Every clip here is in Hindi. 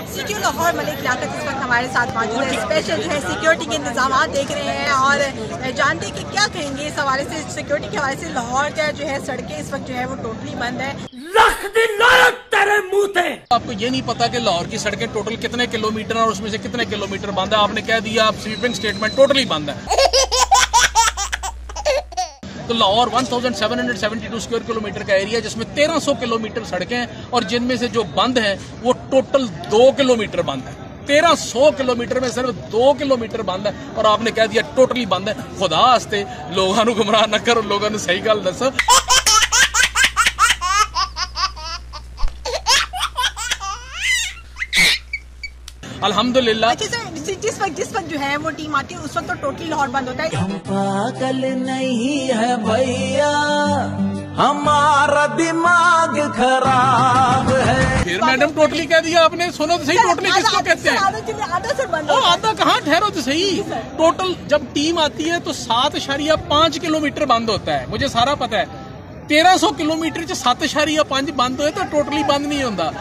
सीटीओ लाहौर मलिक लियाकत इस वक्त हमारे साथ मौजूद है। स्पेशल जो है सिक्योरिटी के इंतजाम देख रहे हैं और जानते हैं कि क्या कहेंगे इस हवाले से। सिक्योरिटी के हवाले से लाहौर का जो है सड़कें इस वक्त जो है वो टोटली बंद है। तेरे मुंह थे। आपको ये नहीं पता कि लाहौर की सड़कें टोटल कितने किलोमीटर और उसमें से कितने किलोमीटर बंद है। आपने कह दिया आप स्वीपिंग स्टेटमेंट टोटली बंद है। तो लाहौर 1772 स्क्वायर किलोमीटर का एरिया जिसमें 1300 किलोमीटर सड़कें हैं और जिनमें से जो बंद है वो टोटल 2 किलोमीटर बंद है। 1300 किलोमीटर में सिर्फ 2 किलोमीटर बंद है और आपने कह दिया टोटली बंद है। खुदा हस्ते लोगों को गुमराह न करो, लोगों ने सही गल दसो। अल्हम्दुलिल्लाह जिस वक्त जो है वो टीम आती है उस वक्त तो टोटली लाहौर बंद होता है। हम पागल नहीं है भैया, हमारा दिमाग खराब है। फिर मैडम टोटली कह दिया आपने, सुनो तो सही टोटली किसको कहते हैं? आधा से बंद आधा कहाँ, ठहरो तो सही। टोटल जब टीम आती है तो 7.5 किलोमीटर बंद होता है, मुझे सारा पता है। 1300 किलोमीटर 7.5 बंद हुए तो टोटली बंद नहीं होता।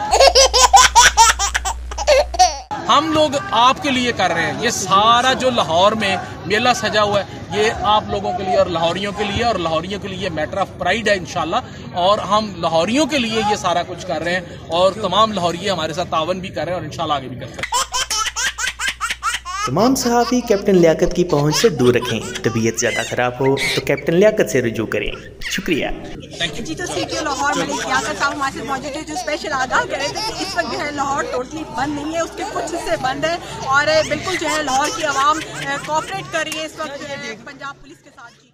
हम लोग आपके लिए कर रहे हैं ये सारा जो लाहौर में मेला सजा हुआ है, ये आप लोगों के लिए और लाहौरियों के लिए, और लाहौरियों के लिए मैटर ऑफ प्राइड है इंशाल्लाह। और हम लाहौरियों के लिए ये सारा कुछ कर रहे हैं और तमाम लाहौरी हमारे साथ तावन भी कर रहे हैं और इंशाल्लाह आगे भी करते हैं। तमाम सहाफ़ी कैप्टन लियाकत की पहुंच से दूर रखें। तबीयत ज़्यादा खराब हो तो कैप्टन लियाकत से रुजू करें। शुक्रिया जी। तो सीटीओ लाहौर मलिक लियाकत साहब हमारे साथ मौजूद है जो स्पेशल आगाह कर रहे थे कि इस वक्त जो है लाहौर टोटली बंद नहीं है, उसके कुछ हिस्से बंद है और बिल्कुल जो है लाहौर की आवाम कोऑपरेट कर रही है इस वक्त पंजाब पुलिस के साथ।